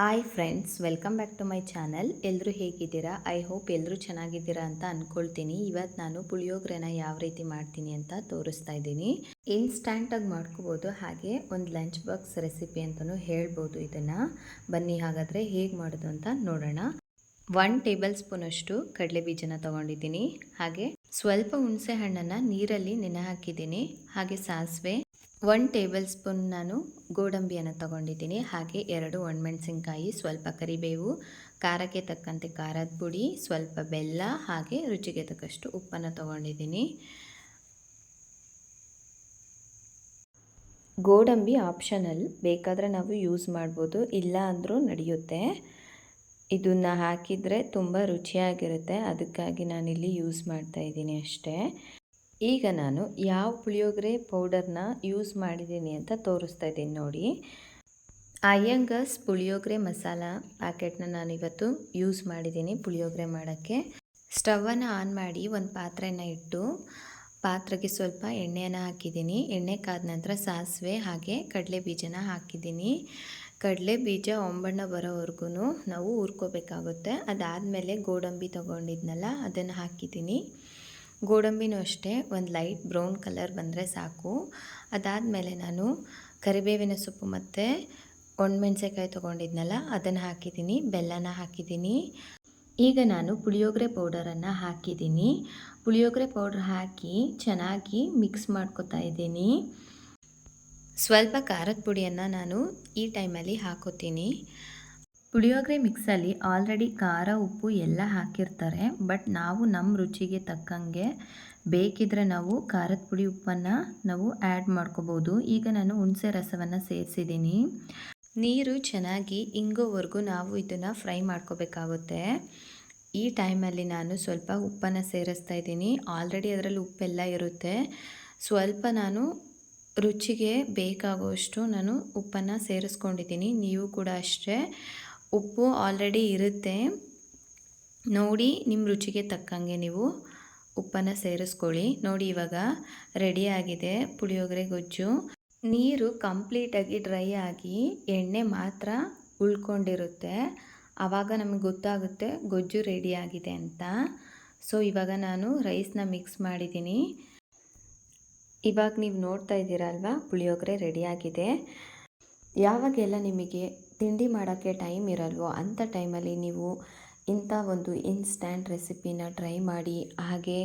Hi friends, welcome back to my channel. ಎಲ್ಲರೂ ಹೇಗಿದ್ದೀರಾ? I hope ಎಲ್ಲರೂ ಚೆನ್ನಾಗಿದ್ದೀರಾ ಅಂತ ಅಂದ್ಕೊಳ್ತೀನಿ. ಇವತ್ತು ನಾನು ಪುಳಿಯೋಗರೆನ ಯಾವ ರೀತಿ ಮಾಡ್ತೀನಿ ಅಂತ ತೋರಿಸ್ತಾ ಇದ್ದೀನಿ. ಇನ್ಸ್ಟ್ಯಾಂಟಾಗಿ ಮಾಡ್ಕೋಬೋದು, ಹಾಗೆ ಒಂದು ಲಂಚ್ ಬಾಕ್ಸ್ ರೆಸಿಪಿ ಅಂತಲೂ ಹೇಳ್ಬೋದು ಇದನ್ನು. ಬನ್ನಿ ಹಾಗಾದರೆ ಹೇಗೆ ಮಾಡೋದು ಅಂತ ನೋಡೋಣ. 1 ಟೇಬಲ್ ಸ್ಪೂನಷ್ಟು ಕಡಲೆ ಬೀಜನ ತೊಗೊಂಡಿದ್ದೀನಿ. ಹಾಗೆ ಸ್ವಲ್ಪ ಹುಣಸೆ ಹಣ್ಣನ್ನು ನೀರಲ್ಲಿ ನೆನೆ ಹಾಕಿದ್ದೀನಿ. ಹಾಗೆ ಸಾಸಿವೆ, 1 ಟೇಬಲ್ ಸ್ಪೂನ್ ನಾನು ಗೋಡಂಬಿಯನ್ನು ತೊಗೊಂಡಿದ್ದೀನಿ. ಹಾಗೆ 2 ಒಣಮೆಣಸಿನ್ಕಾಯಿ, ಸ್ವಲ್ಪ ಕರಿಬೇವು, ಖಾರಕ್ಕೆ ತಕ್ಕಂತೆ ಖಾರದ ಪುಡಿ, ಸ್ವಲ್ಪ ಬೆಲ್ಲ, ಹಾಗೆ ರುಚಿಗೆ ತಕ್ಕಷ್ಟು ಉಪ್ಪನ್ನು ತೊಗೊಂಡಿದ್ದೀನಿ. ಗೋಡಂಬಿ ಆಪ್ಷನಲ್, ಬೇಕಾದರೆ ನಾವು ಯೂಸ್ ಮಾಡ್ಬೋದು, ಇಲ್ಲ ಅಂದರೂ ನಡೆಯುತ್ತೆ. ಇದನ್ನು ಹಾಕಿದರೆ ತುಂಬ ರುಚಿಯಾಗಿರುತ್ತೆ, ಅದಕ್ಕಾಗಿ ನಾನಿಲ್ಲಿ ಯೂಸ್ ಮಾಡ್ತಾಯಿದ್ದೀನಿ ಅಷ್ಟೇ. ಈಗ ನಾನು ಯಾವ ಪುಳಿಯೋಗರೆ ಪೌಡರ್ನ ಯೂಸ್ ಮಾಡಿದ್ದೀನಿ ಅಂತ ತೋರಿಸ್ತಾ ಇದ್ದೀನಿ ನೋಡಿ. ಅಯ್ಯಂಗಾರ್ಸ್ ಪುಳಿಯೋಗರೆ ಮಸಾಲ ಪ್ಯಾಕೆಟ್ನ ನಾನಿವತ್ತು ಯೂಸ್ ಮಾಡಿದ್ದೀನಿ ಪುಳಿಯೋಗರೆ ಮಾಡೋಕ್ಕೆ. ಸ್ಟವನ್ನು ಆನ್ ಮಾಡಿ ಒಂದು ಪಾತ್ರೆನ ಇಟ್ಟು ಪಾತ್ರೆಗೆ ಸ್ವಲ್ಪ ಎಣ್ಣೆಯನ್ನು ಹಾಕಿದ್ದೀನಿ. ಎಣ್ಣೆ ಕಾದ ನಂತರ ಸಾಸಿವೆ ಹಾಗೆ ಕಡಲೆ ಬೀಜನ ಹಾಕಿದ್ದೀನಿ. ಕಡಲೆ ಬೀಜ ಒಂಬಣ್ಣ ಬರೋವರೆಗೂ ನಾವು ಹುರ್ಕೋಬೇಕಾಗುತ್ತೆ. ಅದಾದಮೇಲೆ ಗೋಡಂಬಿ ತೊಗೊಂಡಿದ್ನಲ್ಲ ಅದನ್ನು ಹಾಕಿದ್ದೀನಿ. ಗೋಡಂಬಿನೂ ಅಷ್ಟೇ ಒಂದು ಲೈಟ್ ಬ್ರೌನ್ ಕಲರ್ ಬಂದರೆ ಸಾಕು. ಅದಾದಮೇಲೆ ನಾನು ಕರಿಬೇವಿನ ಸೊಪ್ಪು ಮತ್ತು ಒಣಮೆಣಸಿನ್ಕಾಯಿ ತೊಗೊಂಡಿದ್ನಲ್ಲ ಅದನ್ನು ಹಾಕಿದ್ದೀನಿ, ಬೆಲ್ಲನ ಹಾಕಿದ್ದೀನಿ. ಈಗ ನಾನು ಪುಳಿಯೋಗರೆ ಪೌಡರನ್ನು ಹಾಕಿದ್ದೀನಿ. ಪುಳಿಯೋಗರೆ ಪೌಡ್ರ್ ಹಾಕಿ ಚೆನ್ನಾಗಿ ಮಿಕ್ಸ್ ಮಾಡ್ಕೊತಾ ಇದ್ದೀನಿ. ಸ್ವಲ್ಪ ಖಾರದ ಪುಡಿಯನ್ನು ನಾನು ಈ ಟೈಮಲ್ಲಿ ಹಾಕೋತೀನಿ. ಪುಳಿಯೋಗರೆ ಮಿಕ್ಸಲ್ಲಿ ಆಲ್ರೆಡಿ ಖಾರ ಉಪ್ಪು ಎಲ್ಲ ಹಾಕಿರ್ತಾರೆ, ಬಟ್ ನಾವು ನಮ್ಮ ರುಚಿಗೆ ತಕ್ಕಂಗೆ ಬೇಕಿದ್ರೆ ನಾವು ಖಾರದ ಪುಡಿ ಉಪ್ಪನ್ನು ನಾವು ಆ್ಯಡ್ ಮಾಡ್ಕೋಬೋದು. ಈಗ ನಾನು ಹುಣಸೆ ರಸವನ್ನು ಸೇರಿಸಿದ್ದೀನಿ. ನೀರು ಚೆನ್ನಾಗಿ ಇಂಗೋವರೆಗೂ ನಾವು ಇದನ್ನು ಫ್ರೈ ಮಾಡ್ಕೋಬೇಕಾಗುತ್ತೆ. ಈ ಟೈಮಲ್ಲಿ ನಾನು ಸ್ವಲ್ಪ ಉಪ್ಪನ್ನು ಸೇರಿಸ್ತಾ ಇದ್ದೀನಿ. ಆಲ್ರೆಡಿ ಅದರಲ್ಲಿ ಉಪ್ಪೆಲ್ಲ ಇರುತ್ತೆ. ಸ್ವಲ್ಪ ನಾನು ರುಚಿಗೆ ಬೇಕಾಗುವಷ್ಟು ನಾನು ಉಪ್ಪನ್ನು ಸೇರಿಸ್ಕೊಂಡಿದ್ದೀನಿ. ನೀವು ಕೂಡ ಅಷ್ಟೇ ಉಪ್ಪು ಆಲ್ರೆಡಿ ಇರುತ್ತೆ, ನೋಡಿ ನಿಮ್ಮ ರುಚಿಗೆ ತಕ್ಕಂಗೆ ನೀವು ಉಪ್ಪನ್ನು ಸೇರಿಸ್ಕೊಳ್ಳಿ. ನೋಡಿ ಇವಾಗ ರೆಡಿಯಾಗಿದೆ ಪುಳಿಯೋಗರೆ ಗೊಜ್ಜು. ನೀರು ಕಂಪ್ಲೀಟಾಗಿ ಡ್ರೈ ಆಗಿ ಎಣ್ಣೆ ಮಾತ್ರ ಉಳ್ಕೊಂಡಿರುತ್ತೆ, ಆವಾಗ ನಮಗೆ ಗೊತ್ತಾಗುತ್ತೆ ಗೊಜ್ಜು ರೆಡಿಯಾಗಿದೆ ಅಂತ. ಸೊ ಇವಾಗ ನಾನು ರೈಸ್ನ ಮಿಕ್ಸ್ ಮಾಡಿದ್ದೀನಿ. ಇವಾಗ ನೀವು ನೋಡ್ತಾ ಇದ್ದೀರಲ್ವ, ಪುಳಿಯೋಗರೆ ರೆಡಿಯಾಗಿದೆ. ಯಾವಾಗೆಲ್ಲ ನಿಮಗೆ ತಿಂಡಿ ಮಾಡೋಕ್ಕೆ ಟೈಮ್ ಇರಲ್ವೋ ಅಂಥ ಟೈಮಲ್ಲಿ ನೀವು ಇಂಥ ಒಂದು ಇನ್ಸ್ಟ್ಯಾಂಟ್ ರೆಸಿಪಿನ ಟ್ರೈ ಮಾಡಿ. ಹಾಗೆ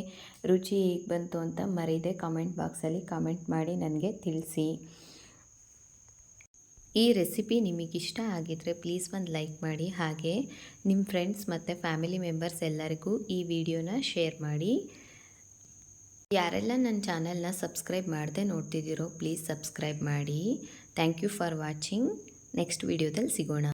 ರುಚಿ ಹೇಗೆ ಬಂತು ಅಂತ ಮರೀದೆ ಕಾಮೆಂಟ್ ಬಾಕ್ಸಲ್ಲಿ ಕಾಮೆಂಟ್ ಮಾಡಿ ನನಗೆ ತಿಳಿಸಿ. ಈ ರೆಸಿಪಿ ನಿಮಗಿಷ್ಟ ಆಗಿದ್ದರೆ ಪ್ಲೀಸ್ ಒಂದು ಲೈಕ್ ಮಾಡಿ. ಹಾಗೆ ನಿಮ್ಮ ಫ್ರೆಂಡ್ಸ್ ಮತ್ತು ಫ್ಯಾಮಿಲಿ ಮೆಂಬರ್ಸ್ ಎಲ್ಲರಿಗೂ ಈ ವಿಡಿಯೋನ ಶೇರ್ ಮಾಡಿ. ಯಾರೆಲ್ಲ ನನ್ನ ಚಾನಲ್ನ ಸಬ್ಸ್ಕ್ರೈಬ್ ಮಾಡದೆ ನೋಡ್ತಿದ್ದೀರೋ ಪ್ಲೀಸ್ ಸಬ್ಸ್ಕ್ರೈಬ್ ಮಾಡಿ. Thank you for watching. Next ವಿಡಿಯೋದಲ್ಲಿ ಸಿಗೋಣ.